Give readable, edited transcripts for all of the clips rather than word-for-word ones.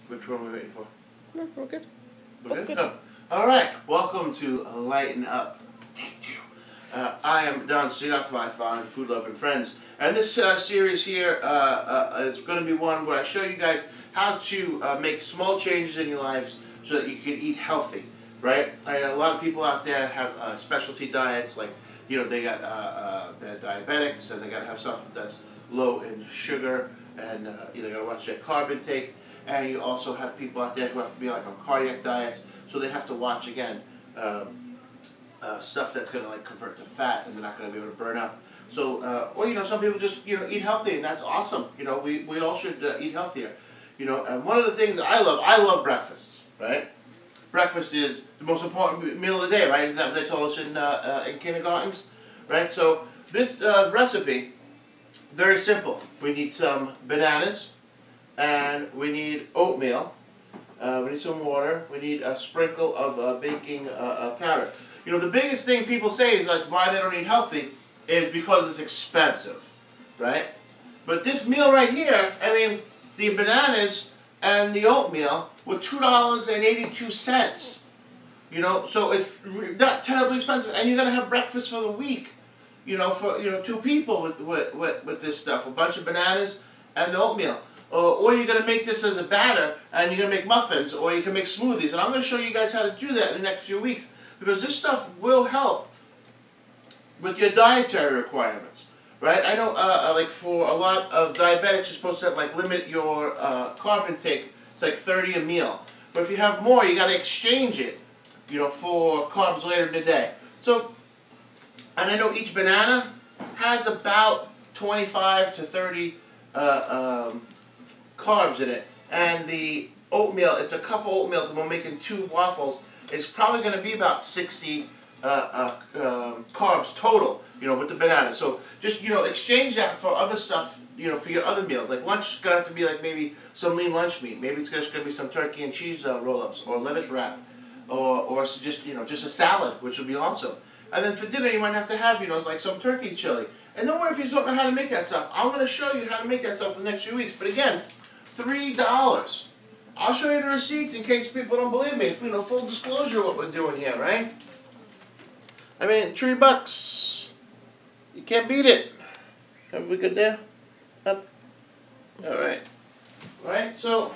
Which one are we waiting for? No, we're good. We're good? Oh. All right. Welcome to Lighten Up. Take two. I am Don Stugots, my fine food-loving friends. And this series here is going to be one where I show you guys how to make small changes in your lives so that you can eat healthy, right? A lot of people out there have specialty diets, like, you know, they got they're diabetics, and they got to have stuff that's low in sugar, and you got to watch their carb intake. And you also have people out there who have to be like on cardiac diets, so they have to watch again stuff that's going to like convert to fat, and they're not going to be able to burn up. So, or some people just eat healthy, and that's awesome. We all should eat healthier. And one of the things that I love breakfast. Right? Breakfast is the most important meal of the day, right? Isn't that what they told us in kindergartens? Right? So this recipe, very simple. We need some bananas, and we need oatmeal. We need some water. We need a sprinkle of baking powder. The biggest thing people say is like why they don't eat healthy is because it's expensive, right? But this meal right here, I mean, the bananas and the oatmeal were $2.82. So it's not terribly expensive, and you're gonna have breakfast for the week. For two people with this stuff, a bunch of bananas and the oatmeal. Or you're going to make this as a batter, and you're going to make muffins, or you can make smoothies. And I'm going to show you guys how to do that in the next few weeks, because this stuff will help with your dietary requirements, right? I know, like for a lot of diabetics, you're supposed to like limit your carb intake to like 30 a meal. But if you have more, you got to exchange it, for carbs later in the day. So, and I know each banana has about 25 to 30 carbs in it, and the oatmeal, it's a cup of oatmeal that we're making 2 waffles, it's probably going to be about 60 carbs total, with the banana. So just, exchange that for other stuff, for your other meals. Like lunch is going to have to be like maybe some lean lunch meat. Maybe it's just going to be some turkey and cheese roll-ups, or lettuce wrap, or just, just a salad, which would be awesome. And then for dinner, you might have to have, like some turkey chili. And don't worry if you don't know how to make that stuff. I'm going to show you how to make that stuff for the next few weeks. But again, $3. I'll show you the receipts in case people don't believe me. Full disclosure of what we're doing here, right? I mean, $3. You can't beat it. Are we good there? Up? All right. Right? So,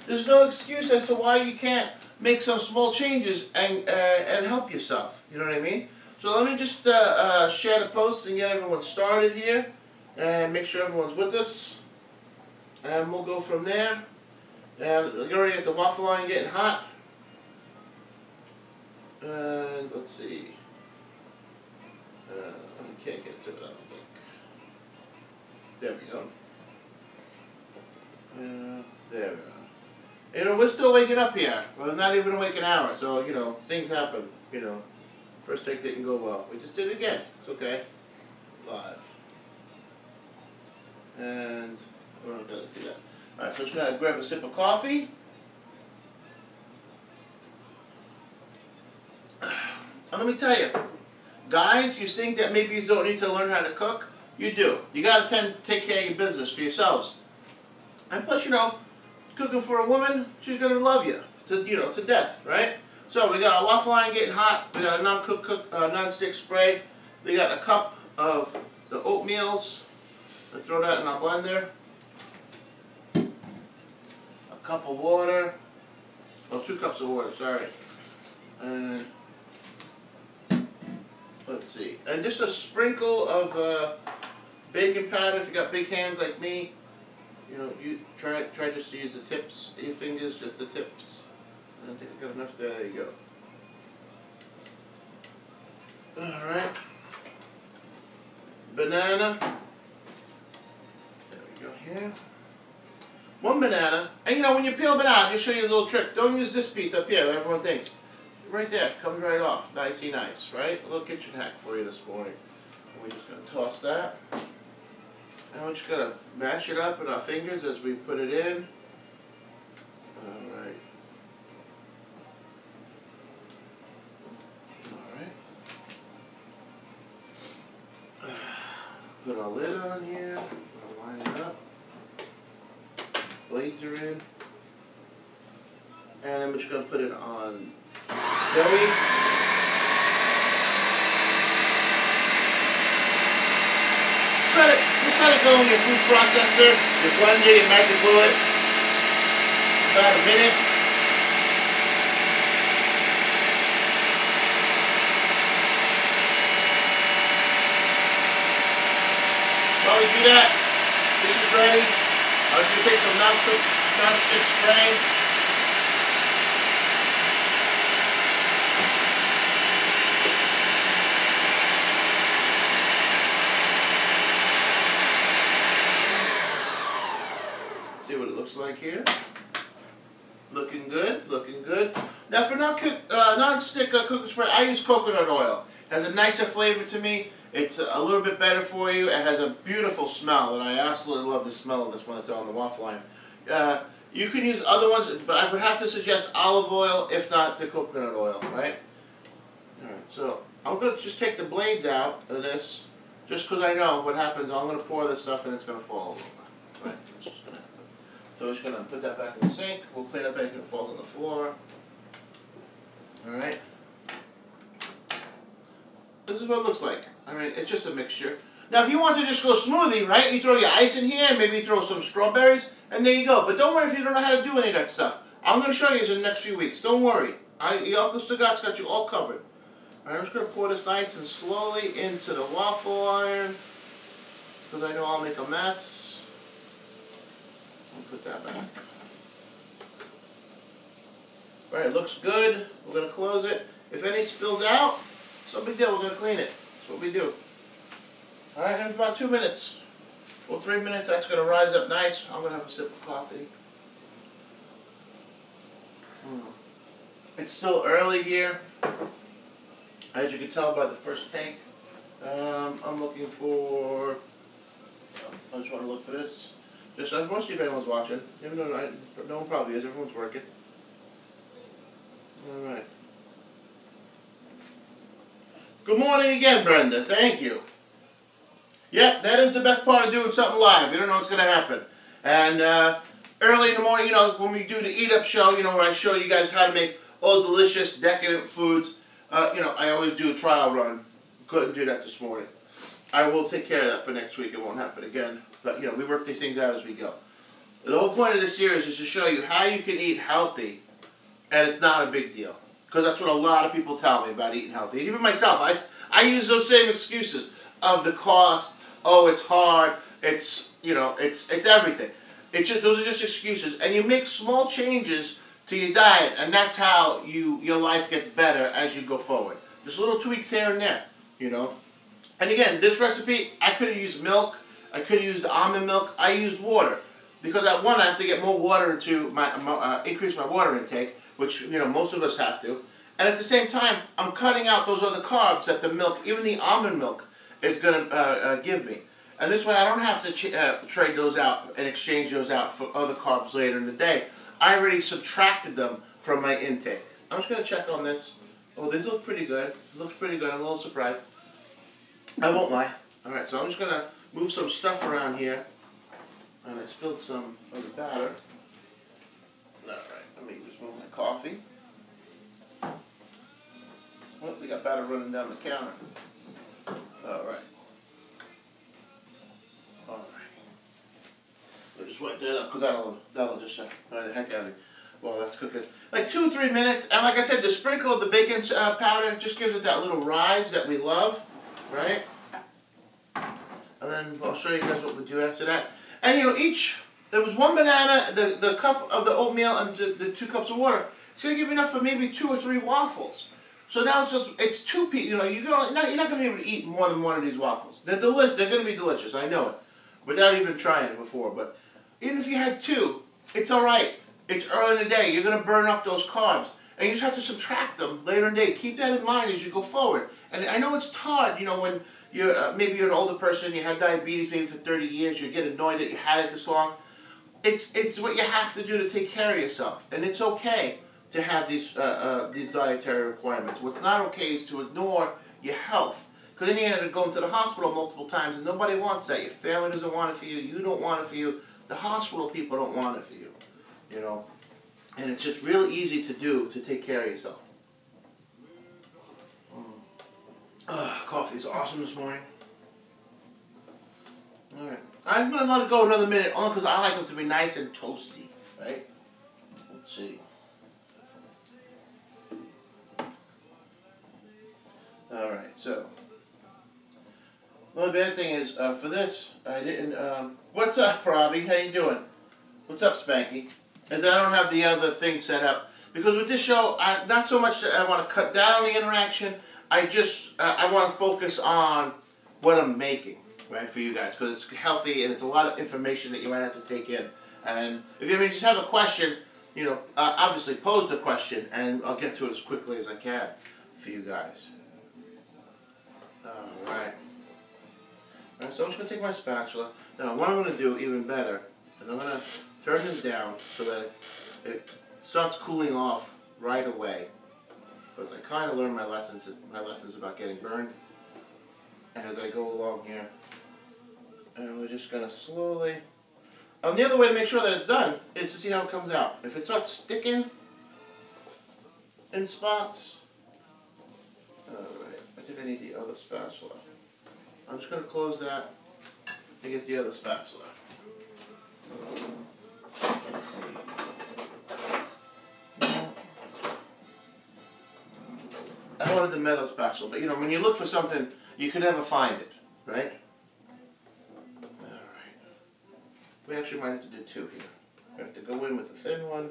there's no excuse as to why you can't make some small changes and help yourself. You know what I mean? So let me just share the post and get everyone started here, and make sure everyone's with us. And we'll go from there. And you're already at the waffle line getting hot. And let's see. I can't get to it, I don't think. There we go. There we go. We're still waking up here. Well, not even awake an hour, so, things happen, First take didn't go well. We just did it again. It's okay. Live. And we're not going to do that. Alright, so I'm just going to grab a sip of coffee. And let me tell you, guys, you think that maybe you don't need to learn how to cook? You do. You got to take care of your business for yourselves. And plus, cooking for a woman, she's going to love you to death, right? So we got our waffle iron getting hot. We got a non-stick spray. We got a cup of the oatmeals. Let's throw that in our blender. A cup of water. Oh, 2 cups of water, sorry. And let's see. And just a sprinkle of baking powder. If you got big hands like me, you try just to use the tips of your fingers, just the tips. I don't think I got enough there. There you go. Alright. Banana. There we go here. 1 banana. And when you peel a banana, I'll just show you a little trick. Don't use this piece up here that everyone thinks. Right there. Comes right off. Nicey nice, right? A little kitchen hack for you this morning. And we're just going to toss that. And we're just going to mash it up with our fingers as we put it in. Alright. Put our lid on here, I'll line it up, blades are in, And I'm just going to put it on Joey. Just let it go in your food processor, your blender, your magic bullet. About a minute. While we do that, this is ready. I'm just going to take some non-stick spray. See what it looks like here. Looking good, looking good. Now for non-stick cooking spray, I use coconut oil. It has a nicer flavor to me. It's a little bit better for you. It has a beautiful smell, and I absolutely love the smell of this one that's on the waffle iron. You can use other ones, but I would have to suggest olive oil, if not the coconut oil, right? Alright, so I'm going to just take the blades out of this, just because I know what happens. I'm going to pour this stuff and it's going to fall over. Right, that's what's going to happen. So we're just going to put that back in the sink. We'll clean up anything that falls on the floor. Alright. This is what it looks like. I mean, it's just a mixture. Now, if you want to just go smoothie, right, you throw your ice in here, maybe you throw some strawberries, and there you go. But don't worry if you don't know how to do any of that stuff. I'm going to show you this in the next few weeks. Don't worry. Uncle Stugots got you all covered. Alright, I'm just going to pour this nice and slowly into the waffle iron, because I know I'll make a mess. I'll put that back. Alright, it looks good. We're going to close it. If any spills out, it's no big deal. We're going to clean it. That's what we do. Alright, in about 2 minutes. Well, 3 minutes, that's going to rise up nice. I'm going to have a sip of coffee. It's still early here, as you can tell by the first tank. I'm looking for, I just want to look for this. I want to see if anyone's watching. Even though no one probably is, everyone's working. Alright. Good morning again, Brenda. Thank you. Yep, that is the best part of doing something live. You don't know what's going to happen. And early in the morning, you know, when we do the Eat Up show, you know, where I show you guys how to make all delicious, decadent foods, you know, I always do a trial run. Couldn't do that this morning. I will take care of that for next week. It won't happen again. But, you know, we work these things out as we go. The whole point of this series is to show you how you can eat healthy, and it's not a big deal. Because that's what a lot of people tell me about eating healthy. And even myself, I use those same excuses of the cost. Oh, it's hard. It's, you know, it's everything. Those are just excuses. And you make small changes to your diet, and that's how your life gets better as you go forward. Just little tweaks here and there, you know. And again, this recipe, I could have used milk. I could have used almond milk. I used water. Because I have to get more water into increase my water intake, which, you know, most of us have to. And at the same time, I'm cutting out those other carbs that the milk, even the almond milk, is going to give me. And this way I don't have to trade those out and exchange those out for other carbs later in the day. I already subtracted them from my intake. I'm just going to check on this. Oh, these look pretty good. It looks pretty good. I'm a little surprised. I won't lie. Alright, so I'm just going to move some stuff around here. And I spilled some of the batter. Alright, let me just move my coffee. Oh, we got batter running down the counter. Alright. Alright. We'll just wet that up, because that'll just annoy the heck out of me while that's cooking. Like 2 or 3 minutes, and like I said, the sprinkle of the baking powder just gives it that little rise that we love, right? And then I'll show you guys what we do after that. And you know, there was 1 banana, the cup of the oatmeal, and the 2 cups of water. It's going to give you enough for maybe 2 or 3 waffles. So now it's 2 pieces. You know, you're not going to be able to eat more than 1 of these waffles. They're delicious. They're going to be delicious. I know it, without even trying it before. But even if you had 2, it's all right. It's early in the day. You're going to burn up those carbs, and you just have to subtract them later in the day. Keep that in mind as you go forward. And I know it's hard. You know, when you're maybe you're an older person, you have diabetes maybe for 30 years, you get annoyed that you had it this long. It's what you have to do to take care of yourself, and it's okay to have these dietary requirements. What's not okay is to ignore your health, because then you end up going to the hospital multiple times, and nobody wants that. Your family doesn't want it for you. You don't want it for you. The hospital people don't want it for you. You know. And it's just really easy to do to take care of yourself. Coffee's awesome this morning. Alright. I'm going to let it go another minute only because I like them to be nice and toasty. Right? Let's see. Alright, so. The only bad thing is, for this, I didn't, what's up, Robbie? How you doing? What's up, Spanky? Is that I don't have the other thing set up. Because with this show, not so much that I want to cut down the interaction, I just, I want to focus on what I'm making, right, for you guys. Because it's healthy and it's a lot of information that you might have to take in. And if you just have a question, you know, obviously pose the question and I'll get to it as quickly as I can for you guys. Alright. Alright, so I'm just going to take my spatula. Now, what I'm going to do even better is I'm going to turn this down so that it starts cooling off right away. Because I kind of learned my lessons about getting burned as I go along here. And we're just going to slowly... the other way to make sure that it's done is to see how it comes out. If it starts sticking in spots... Alright, I think I need the other spatula. I'm just going to close that and get the other spatula. Let's see. I wanted the metal spatula, but you know, when you look for something, you can never find it, right? Alright. We actually might have to do two here. We have to go in with the thin one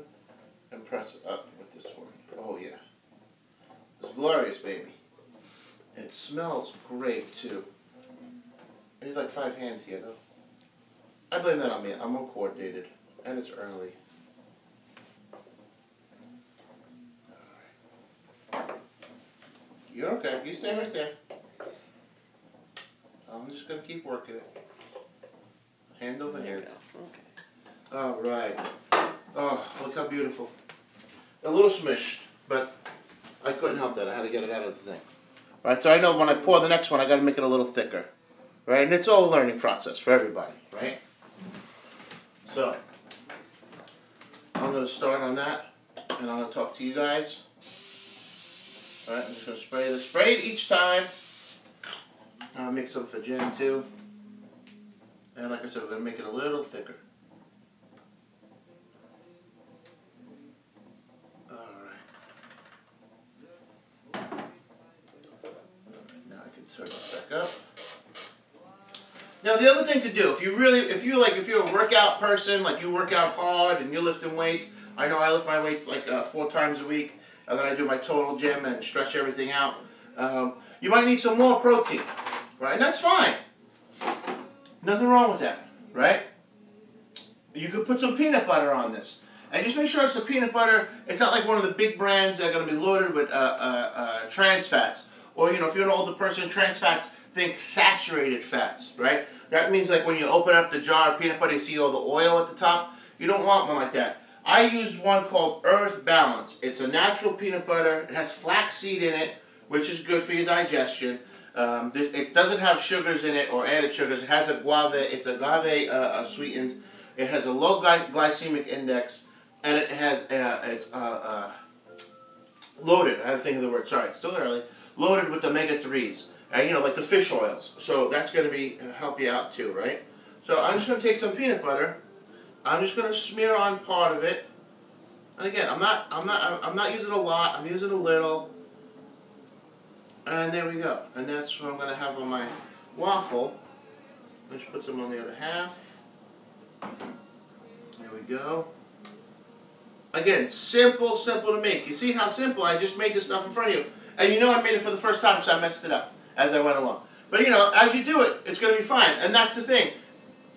and press it up with this one. Oh yeah. It's glorious, baby. It smells great too. I need like 5 hands here though. I blame that on me. I'm uncoordinated. And it's early. Alright. You're okay. You stay right there. I'm just going to keep working it. Hand over hand. Okay. Alright. Oh, look how beautiful. A little smushed, but I couldn't help that. I had to get it out of the thing. Right, so I know when I pour the next one, I got to make it a little thicker. Right, and it's all a learning process for everybody, right? So, I'm going to start on that, and I'm going to talk to you guys. Alright, I'm just going to spray this. Spray it each time. I'll make some for Jen too. And like I said, we're going to make it a little thicker. Turn it back up. Now the other thing to do, if you're a workout person, like you work out hard and you're lifting weights, I know I lift my weights like 4 times a week, and then I do my total gym and stretch everything out. You might need some more protein, right? And that's fine. Nothing wrong with that, right? You could put some peanut butter on this. And just make sure it's the peanut butter, it's not like one of the big brands that are going to be loaded with trans fats. Or, you know, if you're an older person, trans fats, think saturated fats, right? That means like when you open up the jar of peanut butter, you see all the oil at the top. You don't want one like that. I use one called Earth Balance. It's a natural peanut butter. It has flaxseed in it, which is good for your digestion. It doesn't have sugars in it or added sugars. It has it's agave sweetened. It has a low glycemic index, and it has it's loaded. I had to think of the word. Sorry, it's still early. Loaded with omega-3s, and you know, like the fish oils. So that's going to be help you out too, right? So I'm just going to take some peanut butter. I'm just going to smear on part of it. And again, I'm not using a lot. I'm using a little. And there we go. And that's what I'm going to have on my waffle. Let's put some on the other half. There we go. Again, simple to make. You see how simple? I just made this stuff in front of you. And you know I made it for the first time, so I messed it up as I went along. But you know, as you do it, it's going to be fine. And that's the thing.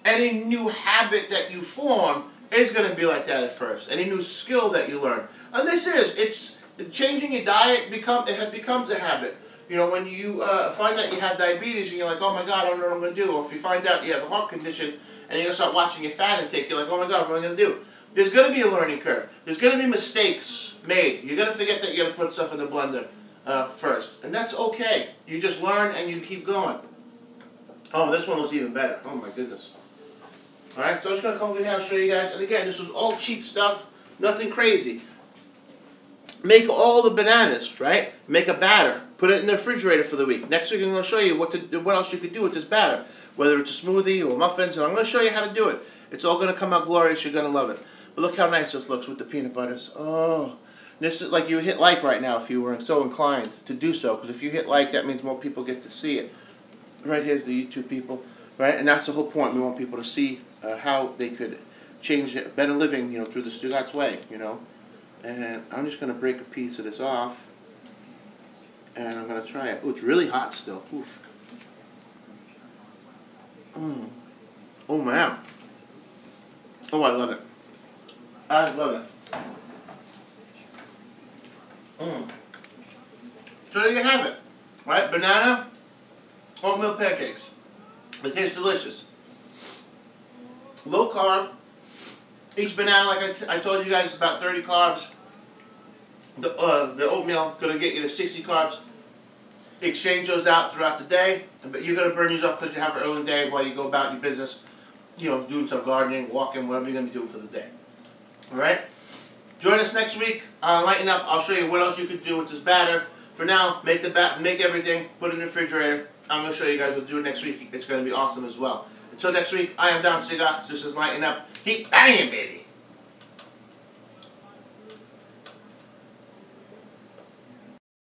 Any new habit that you form is going to be like that at first. Any new skill that you learn. And this it's changing your diet, it becomes a habit. You know, when you find out you have diabetes and you're like, oh my God, I don't know what I'm going to do. Or if you find out you have a heart condition and you're going to start watching your fat intake, you're like, oh my God, what am I going to do? There's going to be a learning curve. There's going to be mistakes made. You're going to forget that you're going to put stuff in the blender first. And that's okay. You just learn and you keep going. Oh, this one looks even better. Oh my goodness. Alright, so I'm just going to come over here and show you guys. And again, this was all cheap stuff. Nothing crazy. Make all the bananas, right? Make a batter. Put it in the refrigerator for the week. Next week I'm going to show you what else you could do with this batter. Whether it's a smoothie or muffins, and I'm going to show you how to do it. It's all going to come out glorious. You're going to love it. But look how nice this looks with the peanut butters. Oh, this is like you hit like right now if you were so inclined to do so. Because if you hit like, that means more people get to see it. Right here's the YouTube people, right? And that's the whole point. We want people to see how they could change better living, you know, through the Stugots way, you know. And I'm just going to break a piece of this off. And I'm going to try it. Oh, it's really hot still. Oof. Oh, man. Oh, I love it. I love it. So there you have it. Right? Banana, oatmeal pancakes. They taste delicious. Low carb. Each banana, like I told you guys, is about 30 carbs. The oatmeal going to get you to 60 carbs. Exchange those out throughout the day, but you're going to burn these up because you have an early day while you go about your business, you know, doing some gardening, walking, whatever you're going to be doing for the day. Alright? Join us next week. Lighten up. I'll show you what else you could do with this batter. For now, make everything, put it in the refrigerator. I'm going to show you guys what to do next week. It's going to be awesome as well. Until next week, I am Stugots. This is Lighten Up. Keep banging, baby.